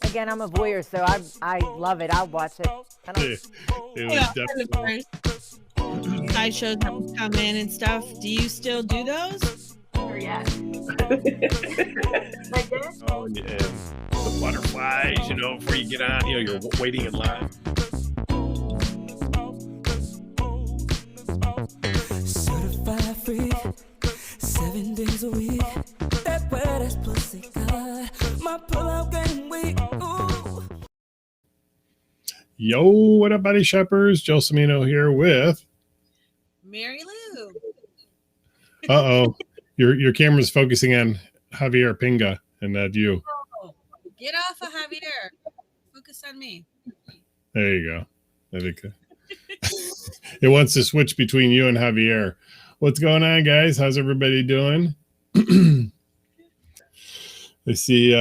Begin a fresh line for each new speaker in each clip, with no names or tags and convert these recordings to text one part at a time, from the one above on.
Again, I'm a voyeur, so I love it. I'll watch it. I don't.
It was definitely
sideshows that would come in and stuff. Do you still do those?
Or yes. Like this?
oh, and the butterflies, before you get on, you're waiting in line.
Certified free, 7 days a week. That word is pussy good. My pull-out game weak. Ooh.
Yo, what up, buddy shoppers? Joe Cimino here with
Marilu.
Uh-oh. Your camera's focusing on Javier Pinga and not you.
Oh, get off of Javier. Focus on me.
There you go. I think it wants to switch between you and Javier. What's going on, guys? How's everybody doing? I see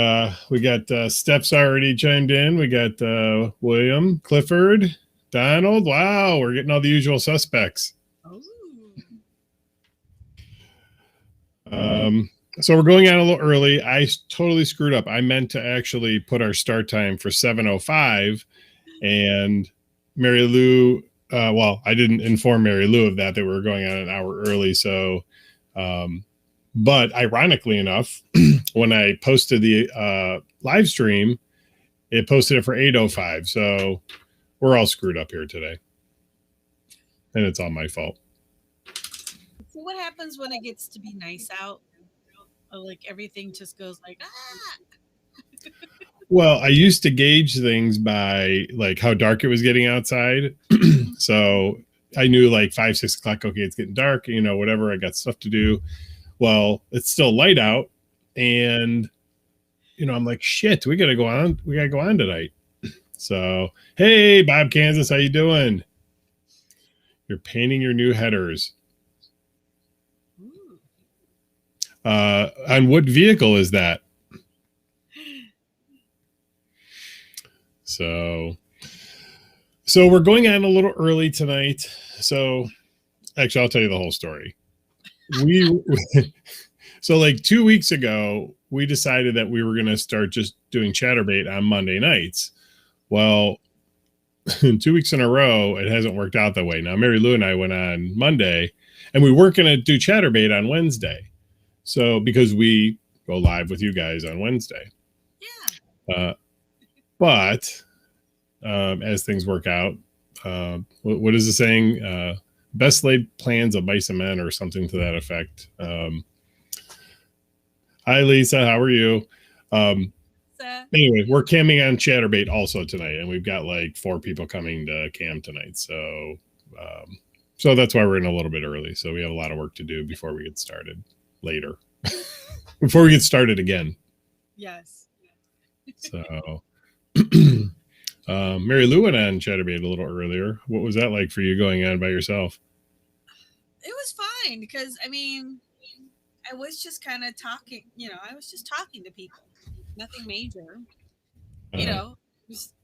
we got Steph's already chimed in. We got William, Clifford, Donald. Wow, we're getting all the usual suspects. So we're going on a little early. I totally screwed up. I meant to actually put our start time for 7:05, and Mary Lou. I didn't inform Mary Lou of that we were going on an hour early. So, but ironically enough, when I posted the live stream, it posted it for 8:05. So we're all screwed up here today, and it's all my fault.
So what happens when it gets to be nice out? Like everything just goes like, ah.
Well, I used to gauge things by like how dark it was getting outside. So I knew like 5, 6 o'clock, okay, it's getting dark, whatever, I got stuff to do. Well, it's still light out. And, I'm like, shit, we got to go on. We got to go on tonight. So, hey, Bob Kansas, how you doing? You're painting your new headers. On what vehicle is that? So we're going on a little early tonight. So actually, I'll tell you the whole story. So like 2 weeks ago, we decided that we were going to start just doing Chaturbate on Monday nights. Well, 2 weeks in a row, it hasn't worked out that way. Now, Mary Lou and I went on Monday, and we weren't going to do Chaturbate on Wednesday. So because we go live with you guys on Wednesday.
Yeah.
But as things work out, what is the saying? Best laid plans of mice and men, or something to that effect. Hi, Lisa. How are you? Anyway, we're camming on Chaturbate also tonight, and we've got like 4 people coming to cam tonight. So that's why we're in a little bit early. So we have a lot of work to do before we get started later. Before we get started again.
Yes.
So Mary Lou went on Chaturbate a little earlier. What was that like for you going on by yourself?
It was fine because I was just kind of talking, I was just talking to people. Nothing major. Just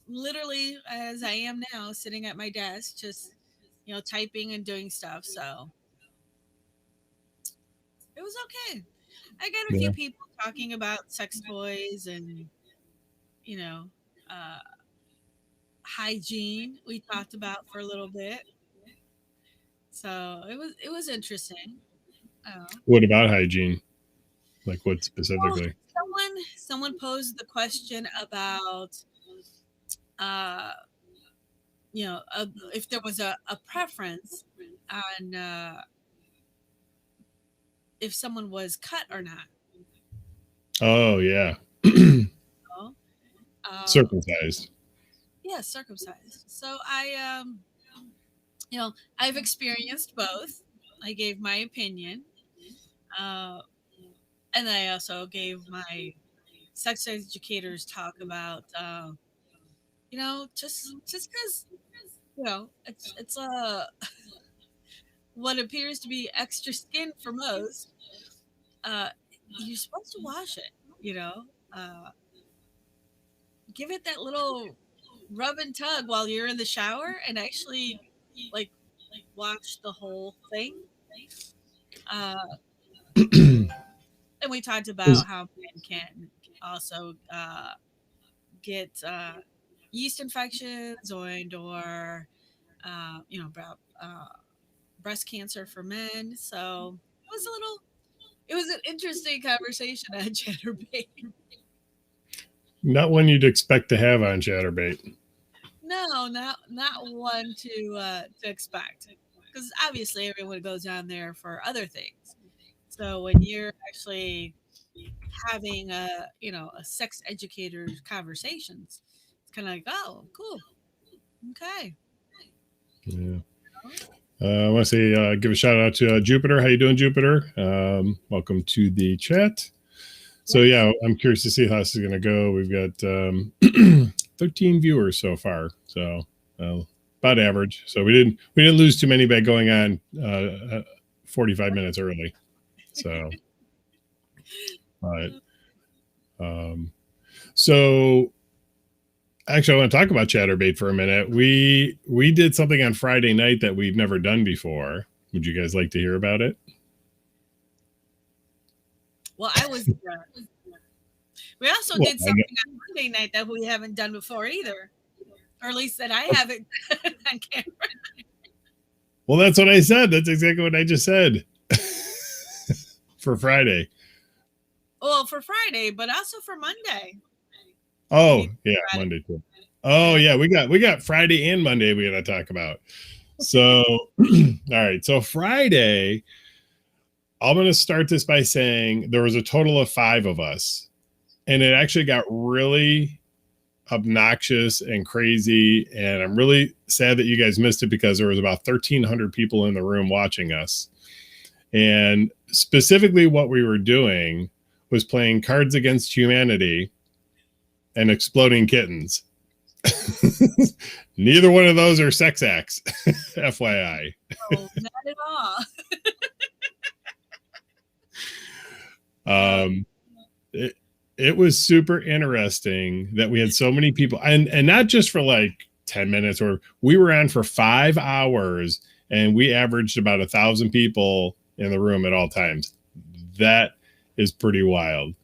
literally as I am now, sitting at my desk, just typing and doing stuff. So it was okay. I got a few people talking about sex toys and hygiene we talked about for a little bit. So it was interesting.
What about hygiene? Like what specifically?
Well, someone posed the question about if there was a preference on if someone was cut or not.
Oh yeah. Circumcised.
Yeah, circumcised. So I I've experienced both. I gave my opinion. And I also gave my sex educators talk about just because it's what appears to be extra skin for most, you're supposed to wash it, give it that little rub and tug while you're in the shower and actually like wash the whole thing. And we talked about how men can also get yeast infections or about breast cancer for men. So it was an interesting conversation at Chaturbate.
Not one you'd expect to have on Chaturbate.
No, not one to expect, because obviously everyone goes down there for other things. So when you're actually having a sex educator's conversations, it's kind of like, oh, cool, okay.
Yeah. I want to say, give a shout out to Jupiter. How you doing, Jupiter? Welcome to the chat. So yeah, I'm curious to see how this is going to go. We've got 13 viewers so far, so about average. So we didn't lose too many by going on 45 minutes early. So, but so actually, I want to talk about Chaturbate for a minute. We did something on Friday night that we've never done before. Would you guys like to hear about it?
Well, I was. We also did something on Monday night that we haven't done before either, or at least that I haven't done on camera.
Well, that's what I said. That's exactly what I just said for Friday.
Well, for Friday, but also for Monday.
Oh yeah, Monday too. Oh yeah, we got Friday and Monday we got to talk about. So, all right. So Friday, I'm going to start this by saying there was a total of 5 of us, and it actually got really obnoxious and crazy. And I'm really sad that you guys missed it because there was about 1,300 people in the room watching us. And specifically what we were doing was playing Cards Against Humanity and Exploding Kittens. Neither one of those are sex acts, FYI.
Oh, not at all.
It was super interesting that we had so many people, and not just for like 10 minutes, or we were on for 5 hours and we averaged about 1,000 people in the room at all times. That is pretty wild.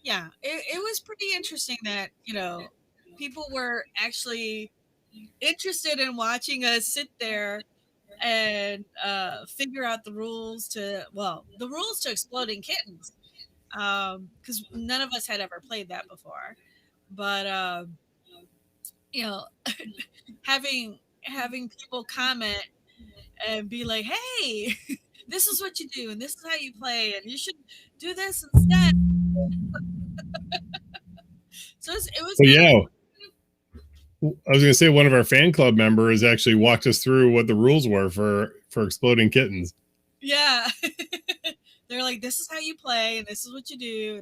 Yeah, it was pretty interesting that, people were actually interested in watching us sit there and figure out the rules to Exploding Kittens, because none of us had ever played that before. But having people comment and be like, hey, this is what you do and this is how you play and you should do this instead. So it was
yeah. I was going to say one of our fan club members actually walked us through what the rules were for Exploding Kittens.
Yeah. They're like, this is how you play and this is what you do.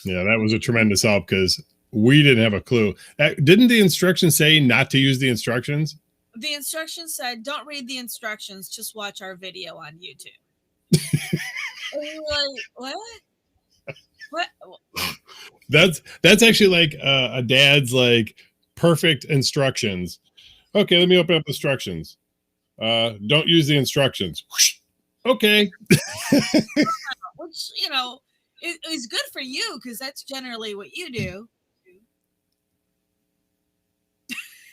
Yeah, that was a tremendous help because we didn't have a clue. Didn't the instructions say not to use the instructions?
The instructions said, don't read the instructions, just watch our video on YouTube. And we were like, what? What?
That's actually like a dad's like perfect instructions. Okay, let me open up instructions. Don't use the instructions. Okay.
Which, is good for you because that's generally what you do.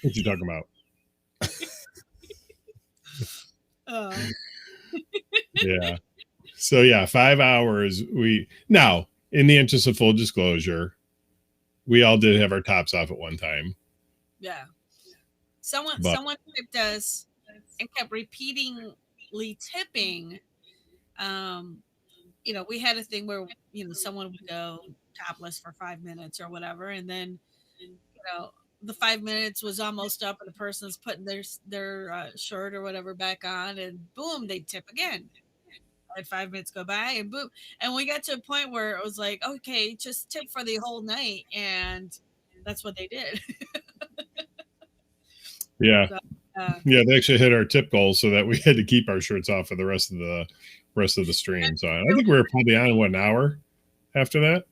What you talking about? Yeah. So yeah, 5 hours. Now, in the interest of full disclosure, we all did have our tops off at one time.
Yeah. Someone tipped us and kept repeatedly tipping. We had a thing where someone would go topless for 5 minutes or whatever, and then the 5 minutes was almost up, and the person's putting their shirt or whatever back on, and boom, they tip again. And 5 minutes go by, and boom, and we got to a point where it was like, okay, just tip for the whole night, and that's what they did.
Yeah. So, yeah, they actually hit our tip goals so that we had to keep our shirts off for the rest of the stream. So I think we were probably on an hour after that.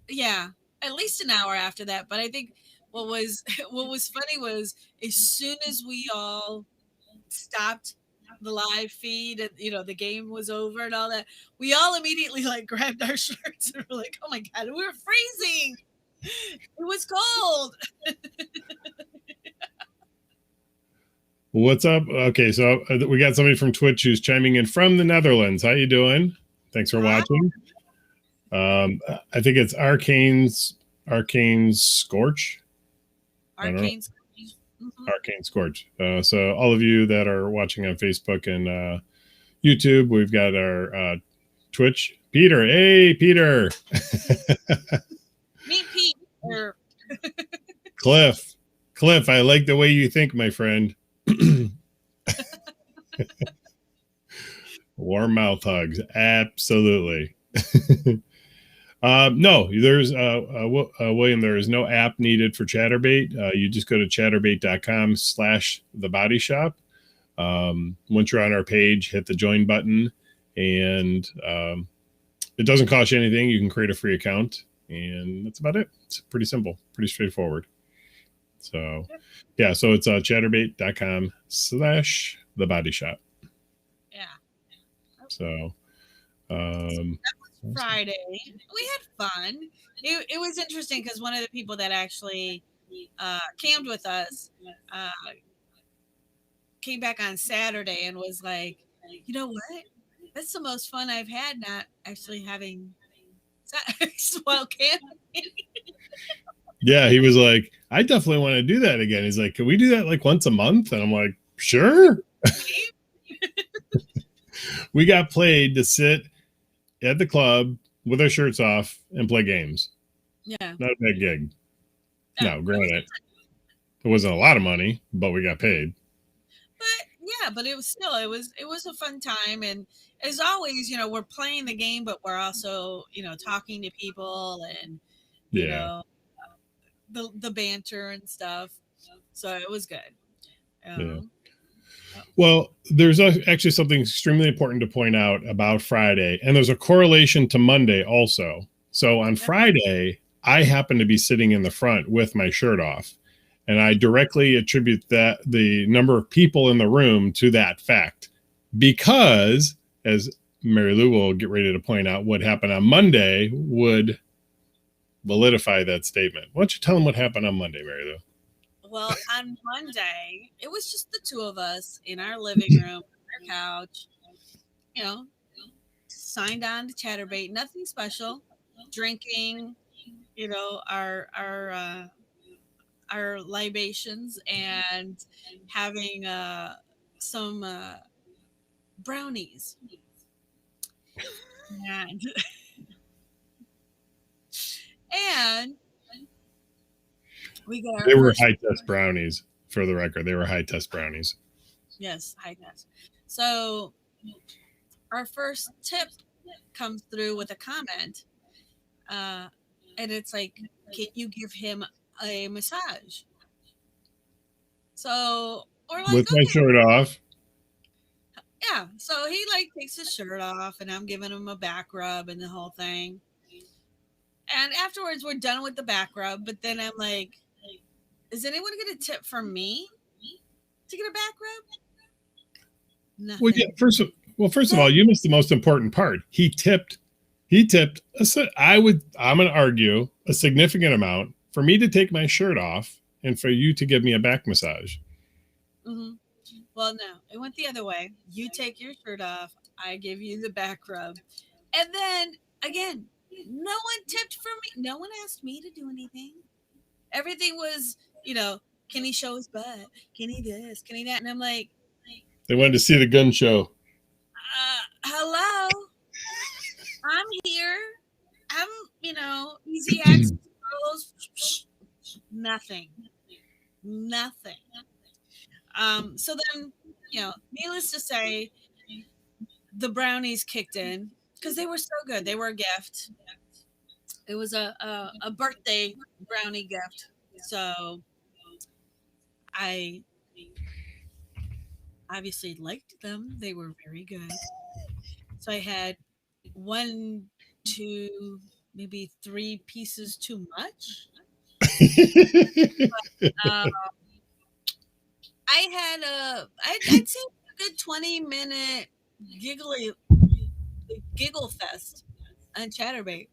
Yeah, at least an hour after that. But I think what was funny was as soon as we all stopped the live feed and the game was over and all that, we all immediately like grabbed our shirts and we're like, oh my god, we were freezing. It was cold.
What's up? Okay, so we got somebody from Twitch who's chiming in from the Netherlands. How you doing? Thanks for watching. I think it's Arcane Scorch.
Arcane
Scorch. So all of you that are watching on Facebook and YouTube, we've got our Twitch. Peter, hey Peter.
Meet Pete.
Cliff, I like the way you think, my friend. Warm mouth hugs, absolutely. No, there's William. There is no app needed for Chaturbate. You just go to chaturbate.com/theBodyShop. Once you're on our page, hit the join button, and it doesn't cost you anything. You can create a free account, and that's about it. It's pretty simple, pretty straightforward. So, yeah. So it's chaturbate.com/theBodyShop.
Yeah.
So,
Friday. We had fun. It was interesting because one of the people that actually camped with us came back on Saturday and was like, you know what? That's the most fun I've had not actually having sex while camping.
Yeah, he was like, I definitely want to do that again. He's like, can we do that like once a month? And I'm like, sure. We got played to sit at the club with our shirts off and play games.
Yeah.
Not a bad gig. No, granted. It wasn't a lot of money, but we got paid.
But it was still it was a fun time, and as always, we're playing the game, but we're also, talking to people and you know the banter and stuff. So it was good.
Well, there's actually something extremely important to point out about Friday, and there's a correlation to Monday also. So on Friday, I happen to be sitting in the front with my shirt off, and I directly attribute that the number of people in the room to that fact, because as Marilu will get ready to point out, what happened on Monday would validify that statement. Why don't you tell them what happened on Monday, Marilu?
Well, on Monday, it was just the two of us in our living room, our couch, signed on to Chaturbate, nothing special, drinking, our libations and having some brownies. And we got
they were high test brownies, for the record. They were high test brownies.
Yes, high test. So our first tip comes through with a comment, and it's like, can you give him a massage? So we're like,
with my shirt off.
Yeah. So he takes his shirt off, and I'm giving him a back rub and the whole thing. And afterwards, we're done with the back rub. But then I'm like, is anyone going to tip for me to get a back rub? Nothing.
Well, yeah. First of all, you missed the most important part. He tipped. I'm going to argue a significant amount for me to take my shirt off and for you to give me a back massage.
Mm-hmm. Well, no, it went the other way. You take your shirt off. I give you the back rub. And then again, no one tipped for me. No one asked me to do anything. Everything was, can he show his butt? Can he this? Can he that? And I'm like,
they wanted to see the gun show.
Hello. I'm here. I'm, easy access to girls. Nothing. So then, needless to say, the brownies kicked in because they were so good. They were a gift. It was a birthday brownie gift. So I obviously liked them. They were very good. So I had 1, 2, maybe 3 pieces too much. But, I'd say a good 20-minute giggle fest on Chaturbate.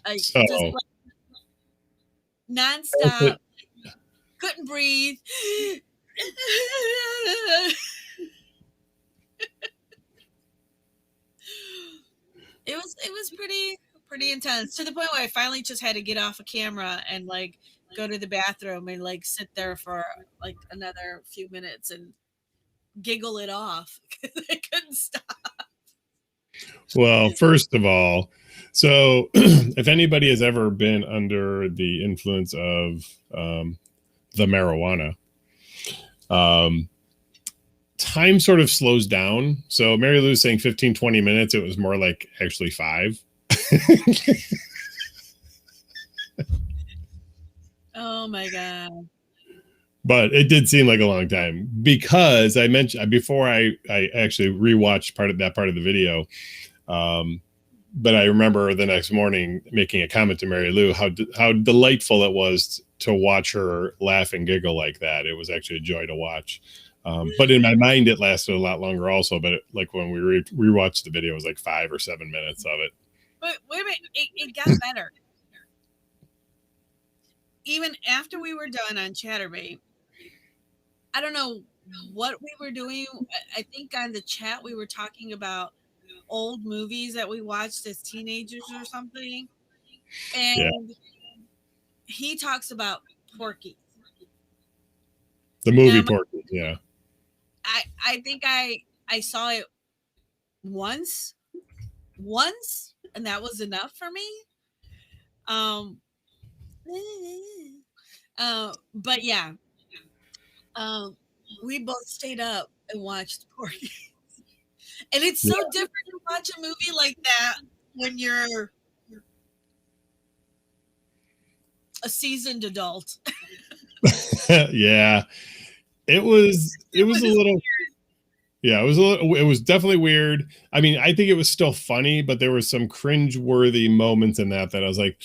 Like
So
just like, nonstop. Couldn't breathe. It was pretty intense, to the point where I finally just had to get off a camera and like go to the bathroom and like sit there for like another few minutes and giggle it off because I couldn't stop.
well, first of all, so if anybody has ever been under the influence of the marijuana, time sort of slows down. So Mary Lou's saying 15, 20 minutes. It was more like actually 5.
Oh my God.
But it did seem like a long time, because I mentioned before I actually rewatched part of the video. But I remember the next morning making a comment to Mary Lou how delightful it was to watch her laugh and giggle like that. It was actually a joy to watch. But in my mind, it lasted a lot longer also. But like when we rewatched the video, it was like 5 or 7 minutes of it.
But wait a minute, it got better. Even after we were done on Chaturbate, I don't know what we were doing. I think on the chat we were talking about old movies that we watched as teenagers or something. And he talks about Porky.
The movie Porky, yeah.
I think I saw it once, and that was enough for me. But yeah, we both stayed up and watched Porky, and it's so different to watch a movie like that when you're a seasoned adult.
Yeah, it was a little weird. Yeah, it was definitely weird. I mean, I think it was still funny, but there were some cringe-worthy moments in that I was like,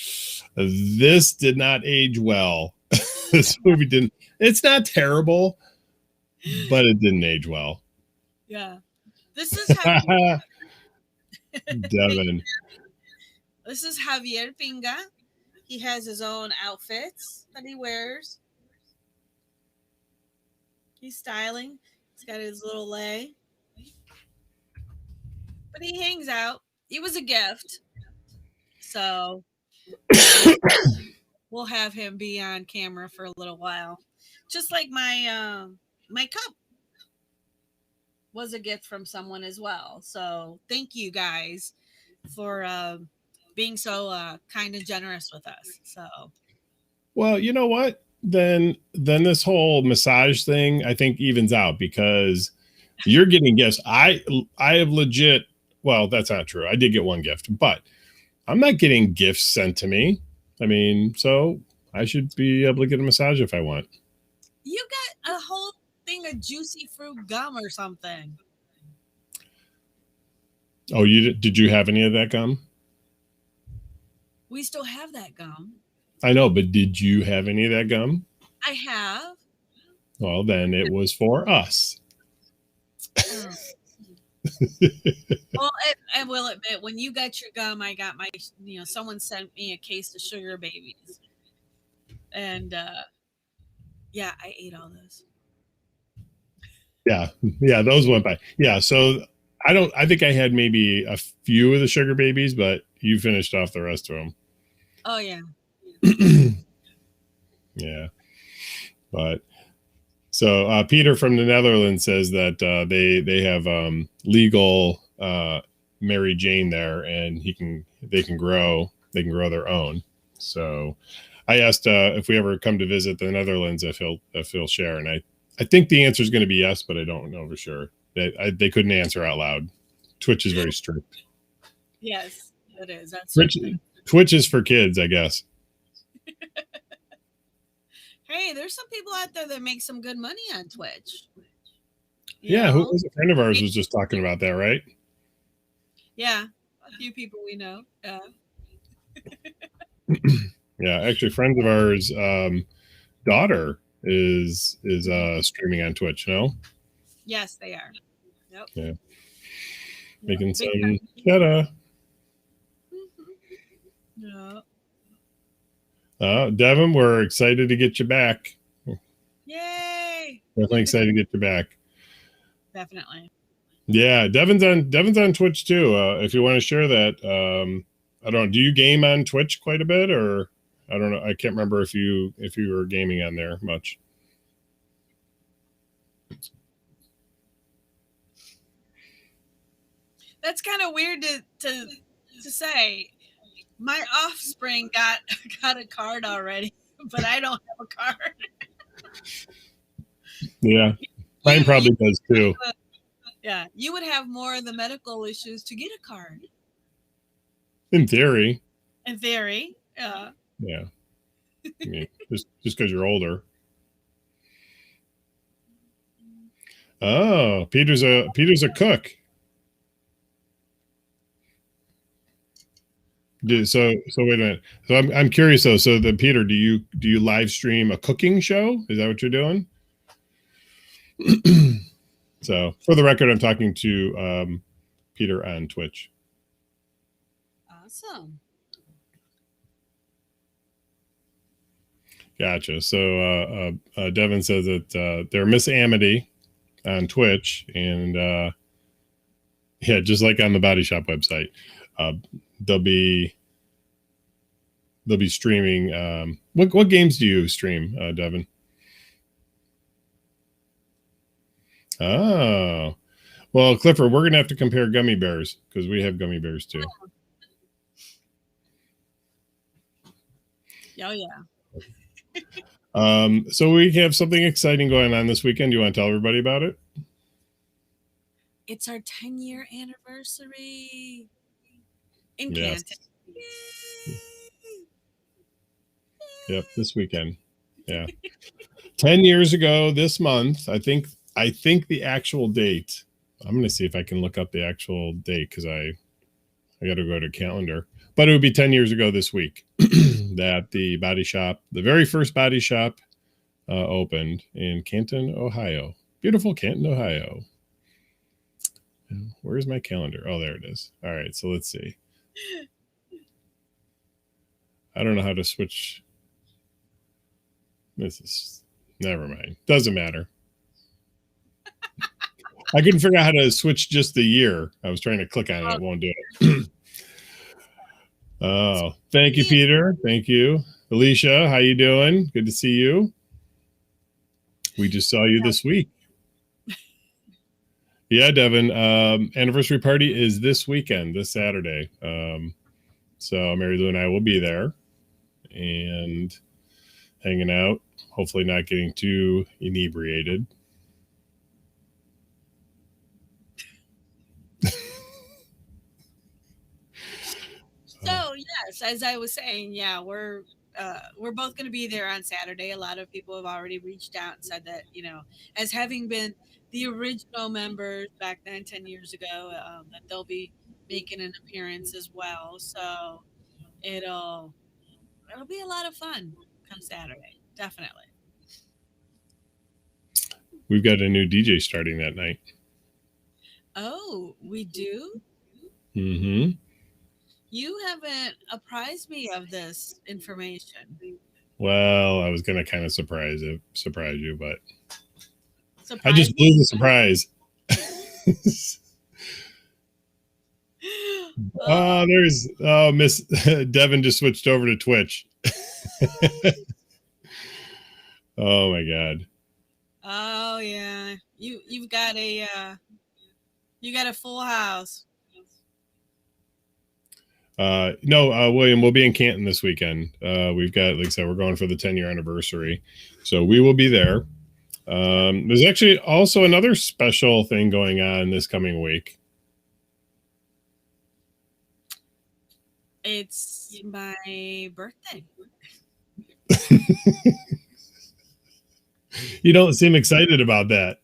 this did not age well. This movie didn't. It's not terrible, but it didn't age well.
Yeah. This is Javier.
Devin.
This is Javier Pinga. He has his own outfits that he wears. He's styling. He's got his little lei. But he hangs out. He was a gift. So we'll have him be on camera for a little while. Just like my my cup was a gift from someone as well. So thank you guys for being so kind and generous with us. So,
well, you know what? Then this whole massage thing, I think, evens out, because you're getting gifts. I have legit. Well, that's not true. I did get one gift, but I'm not getting gifts sent to me. I mean, so I should be able to get a massage if I want.
You got a whole thing of juicy fruit gum or something.
Oh, did you have any of that gum?
We still have that gum.
I know, but did you have any of that gum?
I have.
Well, then it was for us.
Oh. Well, I will admit, when you got your gum, I got my, someone sent me a case of sugar babies. And yeah, I ate all those.
Yeah, those went by. Yeah, so I think I had maybe a few of the sugar babies, but you finished off the rest of them.
Oh, yeah.
Yeah. But so Peter from the Netherlands says that they have legal Mary Jane there, and they can grow their own. So I asked if we ever come to visit the Netherlands if he'll share, and I think the answer is going to be yes, but I don't know for sure. They couldn't answer out loud. Twitch is very strict.
Yes, it is. That's
Twitch is for kids, I guess.
Hey, there's some people out there that make some good money on Twitch.
Yeah, who was a friend of ours was just talking about that, right?
Yeah, a few people we know.
Yeah, actually, friends of ours' daughter is streaming on Twitch. No.
Yes, they are. Yep.
Yeah. Making
Big
some
time.
cheddar.
Yeah.
Devin, we're excited to get you back.
Yay!
Definitely excited to get you back.
Definitely.
Yeah, Devin's on Twitch too. If you want to share that, I don't know. Do you game on Twitch quite a bit, or I don't know. I can't remember if you were gaming on there much.
That's kind of weird to say. My offspring got a card already, but I don't have a card.
Yeah, mine probably does too.
Yeah, you would have more of the medical issues to get a card.
In theory.
In theory, yeah.
Yeah. I mean, just because you're older. Oh, Peter's a cook. So wait a minute. So I'm curious though. So Peter, do you live stream a cooking show? Is that what you're doing? So for the record, I'm talking to Peter on Twitch.
Awesome.
Gotcha. So Devin says that they're Miss Amity on Twitch, and yeah, just like on the Body Shop website, they'll be streaming. What games do you stream, Devin? Oh, well, Clifford, we're gonna have to compare gummy bears because we have gummy bears too.
Oh yeah.
So we have something exciting going on this weekend. Do you want to tell everybody about it?
It's our 10-year anniversary in
Yes.
Canton.
Yep, this weekend. Yeah. 10 years ago this month, I think the actual date. I'm going to see if I can look up the actual date because I got to go to calendar. But it would be 10 years ago this week that the body shop, the very first body shop, opened in Canton, Ohio. Beautiful Canton, Ohio. Where's my calendar? Oh, there it is. All right, so let's see. I don't know how to switch. This is never mind. Doesn't matter. I couldn't figure out how to switch just the year. I was trying to click on it. It won't do it. Oh, thank you, Peter. Thank you. Alicia, how you doing? Good to see you. We just saw you this week. Yeah, Devin. Anniversary party is this weekend, this Saturday. So Marilu and I will be there and hanging out. Hopefully not getting too inebriated.
So yes, as I was saying, yeah, we're both going to be there on Saturday. A lot of people have already reached out and said that, as having been the original members back then 10 years ago, that they'll be making an appearance as well. So it'll be a lot of fun come Saturday, definitely.
We've got a new DJ starting that night.
Oh, we do?
Mm-hmm.
You haven't apprised me of this information.
Well, I was going to kind of surprise you, but
Surprise
I just blew the surprise. Miss Devin just switched over to Twitch. Oh my God.
Oh yeah. You've got a full house.
No, William, we'll be in Canton this weekend. We've got, like I said, we're going for the 10-year anniversary. So we will be there. There's actually also another special thing going on this coming week.
It's my birthday.
You don't seem excited about that.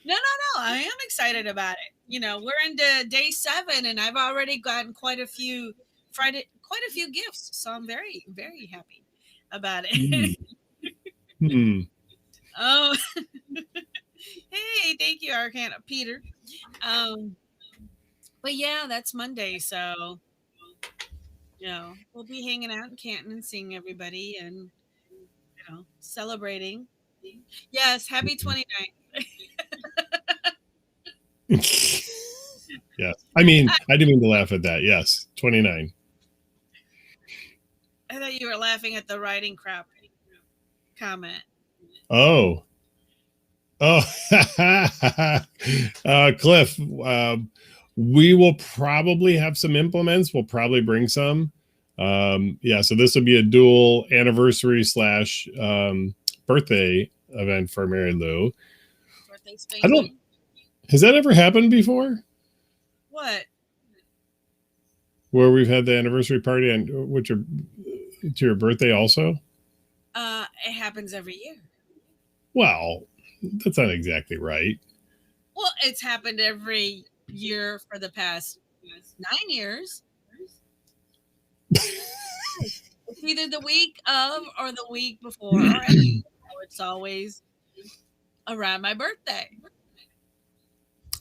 No. I am excited about it. We're into day 7 and I've already gotten quite a few gifts. So I'm very, very happy about it. Oh, hey, Okay, thank you, Arcana Peter. But yeah, that's Monday, so we'll be hanging out in Canton and seeing everybody and celebrating. Yes, happy 29th.
Yes. I mean, I didn't mean to laugh at that. Yes. 29.
I thought you were laughing at the writing crap comment.
Oh. Cliff, we will probably have some implements. We'll probably bring some. So this will be a dual anniversary / birthday event for Marilu.
Birthday spanking.
Has that ever happened before?
What?
Where we've had the anniversary party and to your birthday also?
It happens every year.
Well, that's not exactly right.
Well, it's happened every year for the past 9 years. It's either the week of or the week before. It's always around my birthday.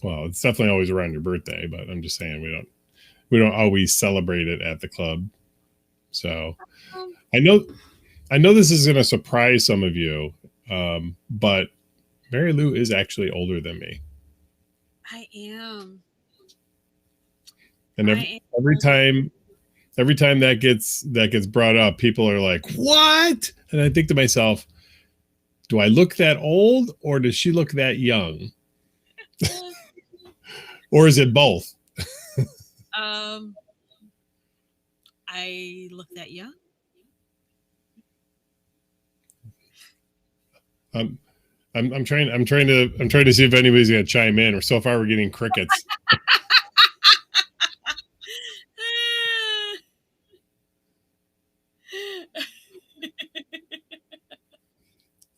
Well, it's definitely always around your birthday, but I'm just saying we don't always celebrate it at the club. So I know this is going to surprise some of you, but Marilu is actually older than me.
I am.
And every time that gets brought up, people are like, "What?" And I think to myself, do I look that old or does she look that young? Or is it both?
I look that young.
I'm trying to see if anybody's gonna chime in, or so far we're getting crickets.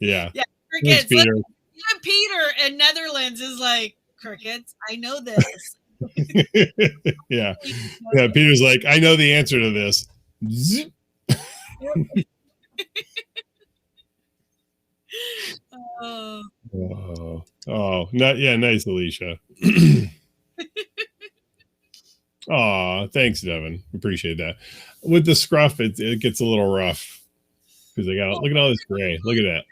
Yeah.
Crickets.
Thanks, Peter.
Even Peter in Netherlands is like, crickets. I know this.
Yeah. Peter's like, I know the answer to this. Zip. Nice, Alicia. Oh, thanks, Devin. Appreciate that. With the scruff, it gets a little rough because look at all this gray. Look at that.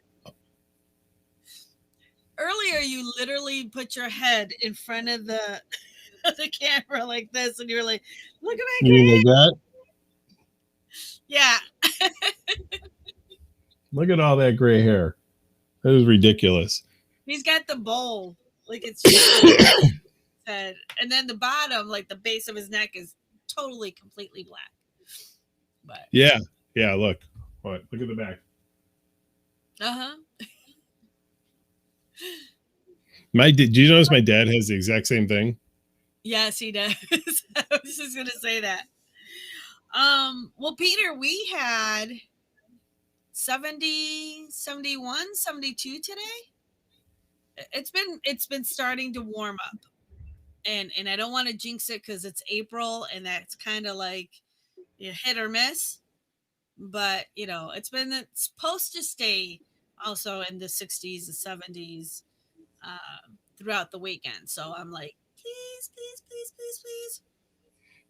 Earlier, you literally put your head in front of the camera like this, and you were like, "Look at my gray."
Like that?
Yeah.
Look at all that gray hair. That is ridiculous.
He's got the bowl, like it's head, and then the bottom, like the base of his neck, is totally, completely black. But
yeah. Look at the back. Did you notice my dad has the exact same thing?
Yes, he does. I was just gonna say that. Well, Peter, we had 70, 71, 72 today. It's been starting to warm up, and I don't want to jinx it because it's April and that's kind of like hit or miss. But it's supposed to stay also in the 60s, the 70s throughout the weekend. So I'm like, please.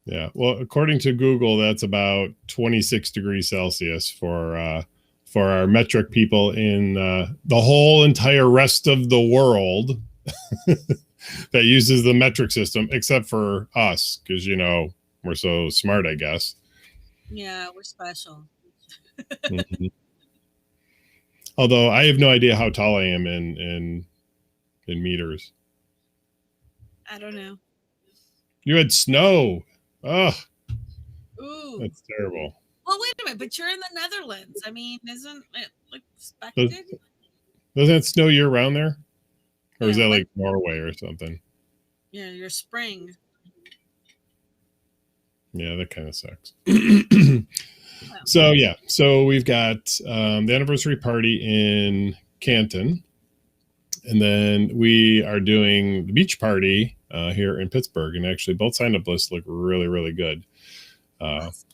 Yeah. Well, according to Google, that's about 26 degrees Celsius for our metric people in the whole entire rest of the world that uses the metric system, except for us, because we're so smart, I guess.
Yeah, we're special.
Mm-hmm. Although I have no idea how tall I am in meters.
I don't know.
You had snow. Oh,
ooh,
that's terrible.
Well, wait a minute, but you're in the Netherlands. I mean, isn't it expected?
Doesn't it snow year round there? Or is that like Norway or something?
Yeah, your spring.
Yeah, that kind of sucks. So we've got the anniversary party in Canton, and then we are doing the beach party here in Pittsburgh, and actually both sign-up lists look really, really good.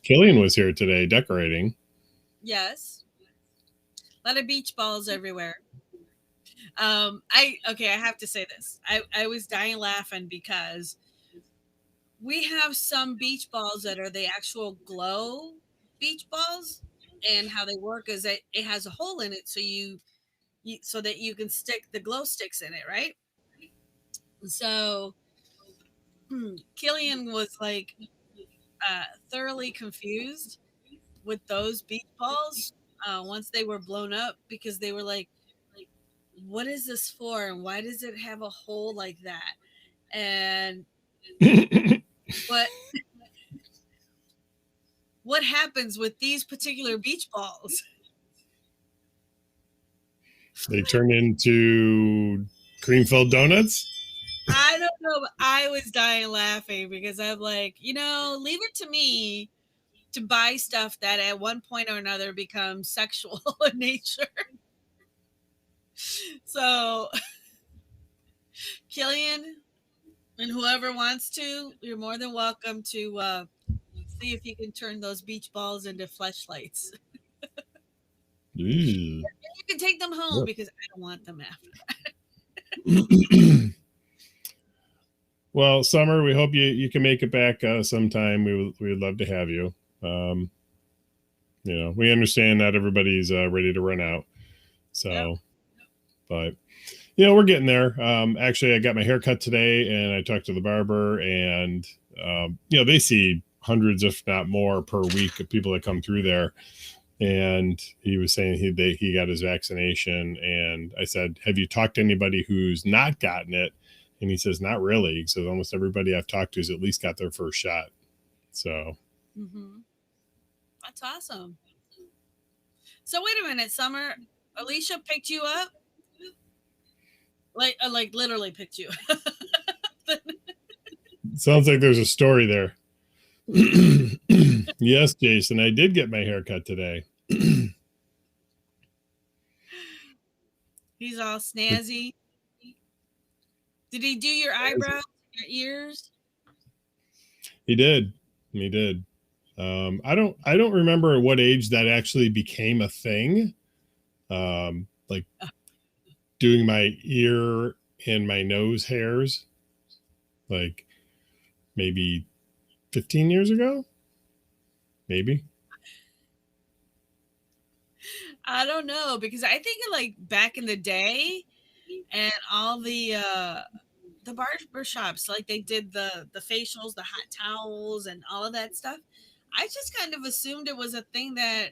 Killian was here today decorating.
Yes. A lot of beach balls everywhere. I have to say this. I was dying laughing because we have some beach balls that are the actual glow beach balls, and how they work is that it has a hole in it, so so that you can stick the glow sticks in it, right? So Killian was like thoroughly confused with those beach balls once they were blown up, because they were like, what is this for, and why does it have a hole like that? And what what happens with these particular beach balls?
They turn into cream-filled donuts.
I don't know, but I was dying laughing because I'm like, leave it to me to buy stuff that at one point or another becomes sexual in nature. So, Killian, and whoever wants to, you're more than welcome to see if you can turn those beach balls into fleshlights. You can take them home because I don't want them after that.
Well, Summer, we hope you can make it back sometime. We would love to have you. We understand not everybody's ready to run out. So, yep. But we're getting there. Actually, I got my hair cut today, and I talked to the barber, and they see hundreds, if not more, per week of people that come through there. And he was saying he got his vaccination, and I said, "Have you talked to anybody who's not gotten it?" And he says, "Not really." He says, "Almost everybody I've talked to has at least got their first shot." So,
that's awesome. So wait a minute, Summer. Alicia picked you up, like literally picked you up.
Sounds like there's a story there. Yes, Jason, I did get my hair cut today.
He's all snazzy. Did he do your eyebrows, your ears?
He did. I don't remember at what age that actually became a thing. Like doing my ear and my nose hairs, like maybe 15 years ago, maybe.
I don't know, because I think like back in the day, and all the barber shops, like they did the facials, the hot towels, and all of that stuff. I just kind of assumed it was a thing that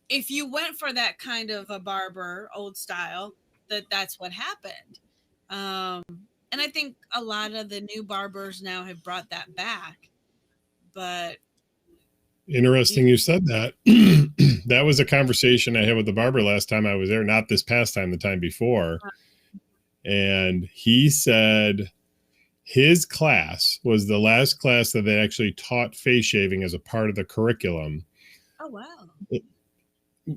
if you went for that kind of a barber, old style, that's what happened. And I think a lot of the new barbers now have brought that back. But
interesting you said that. That was a conversation I had with the barber last time I was there, not this past time, the time before. And he said his class was the last class that they actually taught face shaving as a part of the curriculum.
Oh, wow.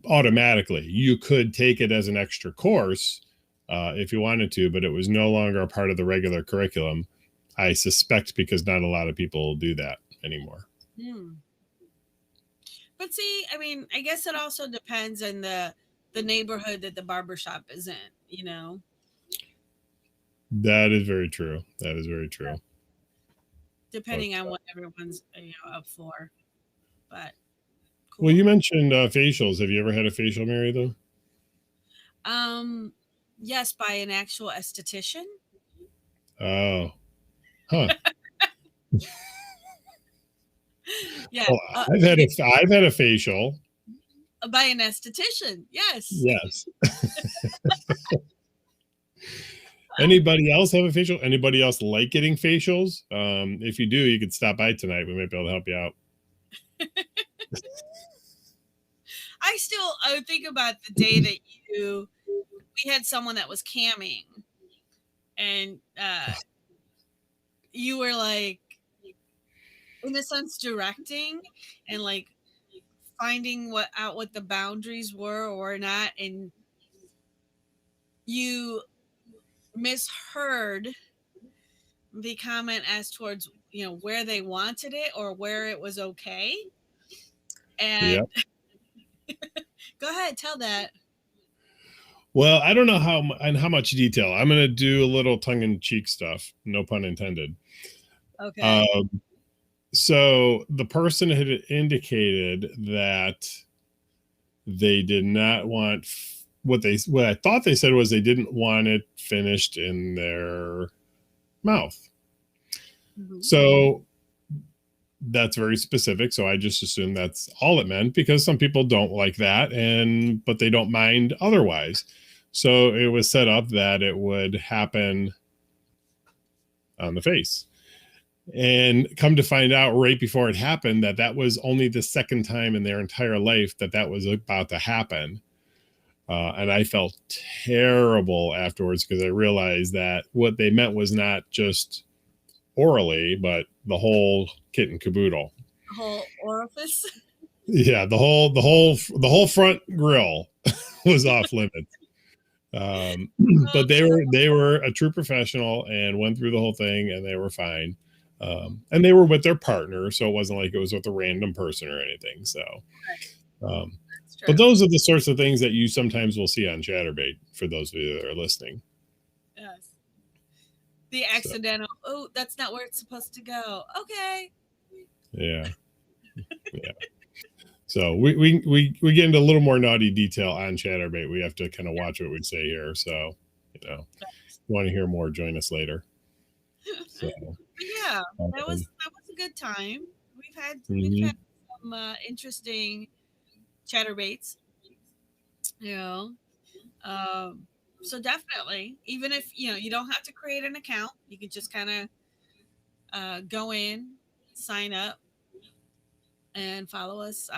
Automatically. You could take it as an extra course if you wanted to, but it was no longer a part of the regular curriculum. I suspect because not a lot of people do that anymore.
But see, I mean, I guess it also depends on the neighborhood that the barbershop is in,
That is very true.
Depending on what everyone's up for. But
cool. Well, you mentioned facials. Have you ever had a facial, Mary, though?
Yes, by an actual esthetician.
Oh. Huh.
Yeah.
Well, I've had a facial
by an esthetician. Yes.
Anybody else have a facial? Anybody else like getting facials? If you do, you could stop by tonight. We might be able to help you out.
I think about the day that we had someone that was camming, and you were like, in a sense, directing and like finding what the boundaries were or not, and you misheard the comment as towards where they wanted it or where it was okay. And go ahead, tell that.
Well, I don't know how much detail. I'm going to do a little tongue-in-cheek stuff, no pun intended.
Okay.
So the person had indicated that they did not want what I thought they said was they didn't want it finished in their mouth.
Mhm.
So that's very specific. So I just assumed that's all it meant, because some people don't like that, but they don't mind otherwise. So it was set up that it would happen on the face. And come to find out right before it happened that was only the second time in their entire life that was about to happen. And I felt terrible afterwards, because I realized that what they meant was not just orally, but the whole kit and caboodle.
The whole orifice.
Yeah, the whole front grill was off limits. But they were a true professional and went through the whole thing, and they were fine. And they were with their partner, so it wasn't like it was with a random person or anything. So, but those are the sorts of things that you sometimes will see on Chaturbate, for those of you that are listening.
Yes. The accidental, oh, that's not where it's supposed to go. Okay.
Yeah. Yeah. So we get into a little more naughty detail on Chaturbate. We have to kind of watch what we say here. So, if you want to hear more, join us later. So,
yeah, that was a good time. We've had some interesting Chaturbates. So definitely, even if you don't have to create an account, you can just kind of go in, sign up, and follow us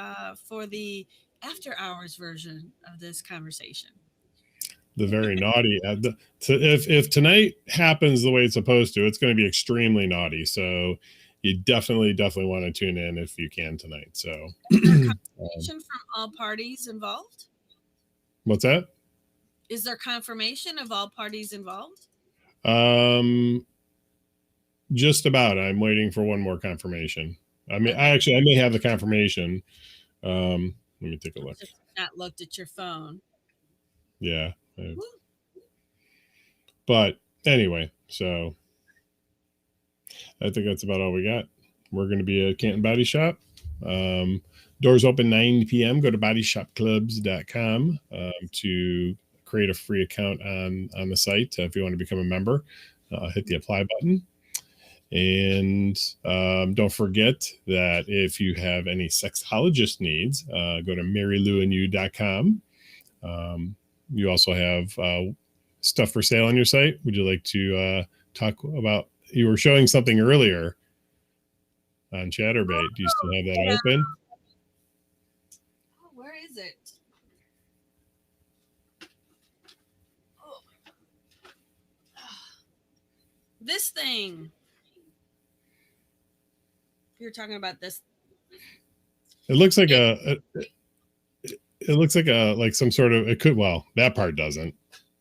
for the after hours version of this conversation.
The very naughty. If tonight happens the way it's supposed to, it's going to be extremely naughty. So you definitely want to tune in if you can tonight. So
confirmation from all parties involved?
What's that?
Is there confirmation of all parties involved?
Just about. I'm waiting for one more confirmation. I mean, I may have the confirmation. Let me take a look.
Just not looked at your phone.
Yeah. But anyway, so I think that's about all we got. We're going to be at Canton Body Shop. Doors open 9 p.m. Go to bodyshopclubs.com to create a free account on the site. If you want to become a member, hit the apply button. And don't forget that if you have any sexologist needs, go to mariluandyou.com. You also have stuff for sale on your site. Would you like to talk about? You were showing something earlier on Chaturbate. Do you still have that open?
Oh, where is it? Oh. This thing. You're talking about this.
It looks like like some sort of, it could, well, that part doesn't,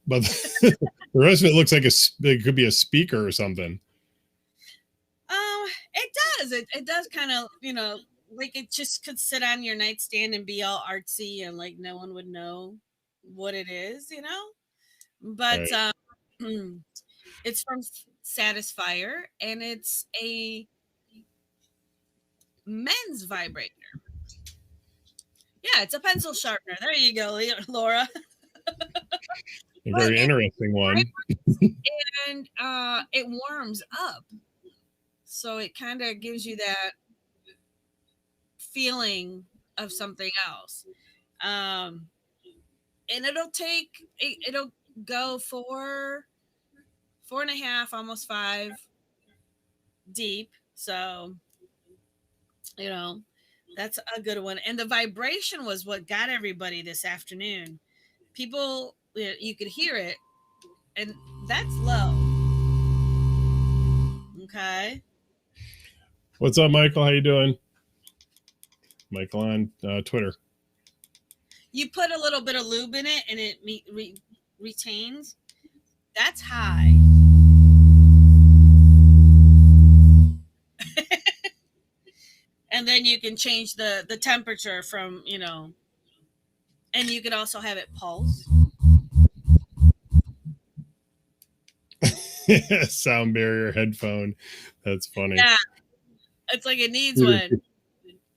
but the rest of it looks like it could be a speaker or something.
It does. It does kind of, like it just could sit on your nightstand and be all artsy and like no one would know what it is, But
Right.
It's from Satisfyer, and it's a men's vibrator. Yeah, it's a pencil sharpener. There you go, Laura.
A very interesting one.
And it warms up. So it kind of gives you that feeling of something else. And it'll go 4.5, almost 5 deep. So, that's a good one. And the vibration was what got everybody this afternoon. People, you could hear it, and that's low. Okay.
What's up, Michael? How you doing? Michael on Twitter.
You put a little bit of lube in it, and it retains. That's high. And then you can change the temperature from, and you could also have it pulse.
sound barrier headphone. That's funny.
Yeah, it's like it needs one.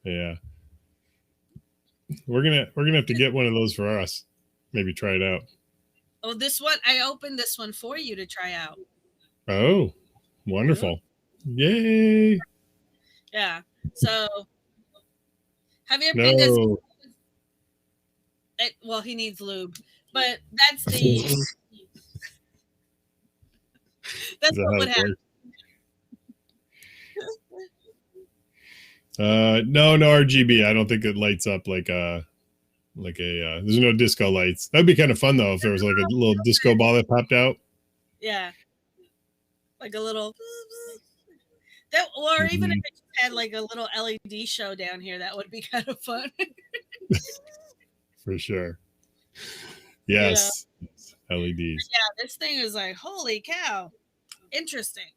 Yeah. We're gonna have to get one of those for us. Maybe try it out.
Oh, this one, I opened this one for you to try out.
Oh, wonderful. Yay.
Yeah. So have you ever
No.
been this? Well, he needs lube, but that's the that's what would happen.
No RGB. I don't think it lights up like a there's no disco lights. That'd be kind of fun though if there was like a little disco ball that popped out.
Yeah. Like a little that, or even if it just had like a little LED show down here, that would be kind of fun.
For sure. Yes. Yeah. LEDs.
Yeah, this thing is like, holy cow. Interesting.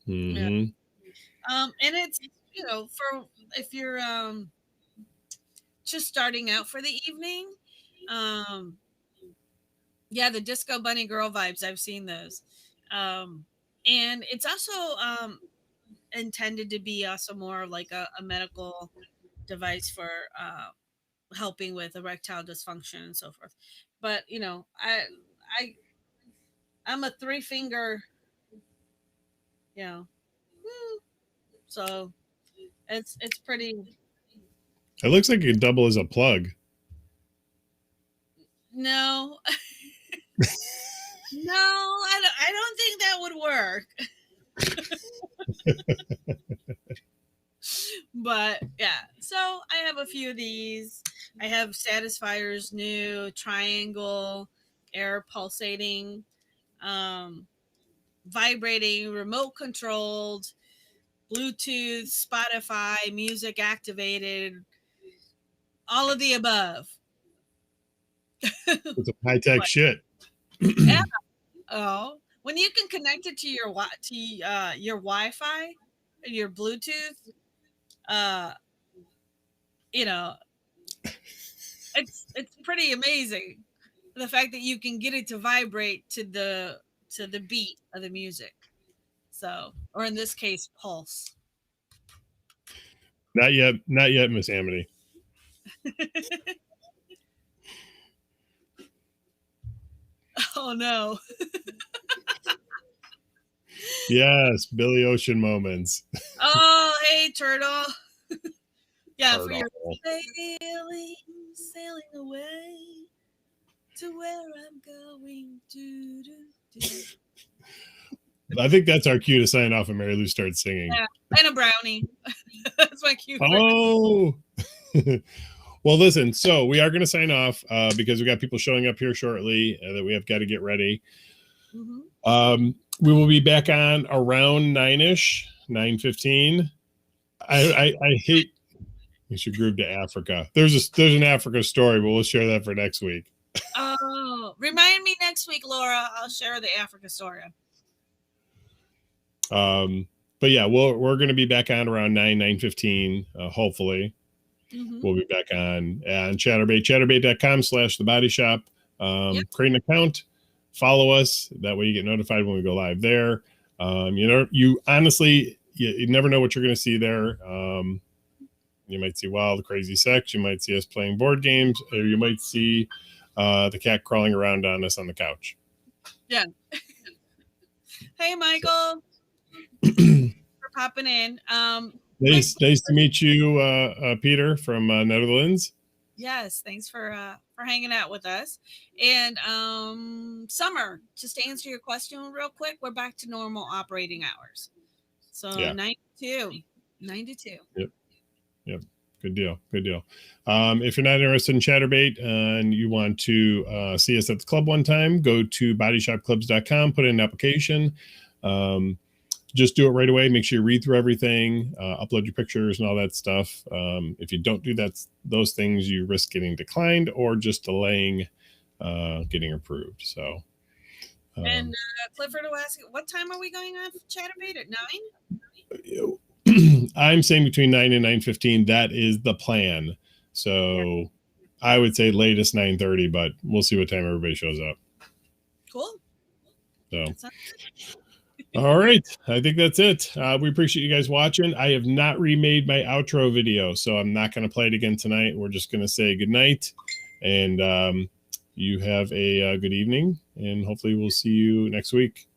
Mm-hmm.
Yeah. And it's, for if you're just starting out for the evening, yeah, the Disco Bunny Girl vibes, I've seen those. And it's also intended to be also more like a medical device for helping with erectile dysfunction and so forth. But I'm a 3-finger, so it's pretty.
It looks like it could double as a plug.
No. No, I don't think that would work. But yeah, so I have a few of these. I have Satisfier's new triangle air pulsating, vibrating, remote controlled, Bluetooth, Spotify, music activated, all of the above.
It's a high-tech shit.
Yeah. Oh, when you can connect it to your Wi-Fi, your Bluetooth, it's pretty amazing. The fact that you can get it to vibrate to the beat of the music. So, or in this case, pulse.
Not yet, Miss Amity.
Oh no.
Yes, Billy Ocean moments.
Oh, hey, turtle. Yeah,
Turtle.
for your sailing away to where I'm going.
I think that's our cue to sign off, and Marilu starts singing.
Yeah, and a brownie. That's my cue.
Oh. Well, listen. So we are going to sign off because we got people showing up here shortly that we have got to get ready. Mm-hmm. We will be back on around 9-ish, 9:15. I hate we should groove to Africa. There's an Africa story, but we'll share that for next week.
Oh, remind me next week, Laura. I'll share the Africa story.
But yeah, we're going to be back on around 9:15. Hopefully, we'll be back on Chaturbate, chaturbate.com/thebodyshop. Create an account. Follow us. That way you get notified when we go live there. You honestly, you never know what you're going to see there. You might see Wild Crazy Sex. You might see us playing board games, or you might see the cat crawling around on us on the couch.
Yeah. Hey, Michael. For popping in.
Nice to meet you, Peter from Netherlands.
Yes, thanks for hanging out with us. And Summer, just to answer your question real quick, we're back to normal operating hours. So 9 to 2.
Yep. Good deal. If you're not interested in Chaturbate and you want to see us at the club one time, go to bodyshopclubs.com, put in an application. Just do it right away. Make sure you read through everything, upload your pictures and all that stuff. If you don't do those things, you risk getting declined or just delaying getting approved. So,
and Clifford will ask, what time are we going on Chaturbate at 9?
I'm saying between 9 and 9:15. That is the plan. So, I would say latest 9:30, but we'll see what time everybody shows up.
Cool.
So.
That's not-
All right. I think that's it. We appreciate you guys watching. I have not remade my outro video, so I'm not going to play it again tonight. We're just going to say good night, and you have a good evening, and hopefully we'll see you next week.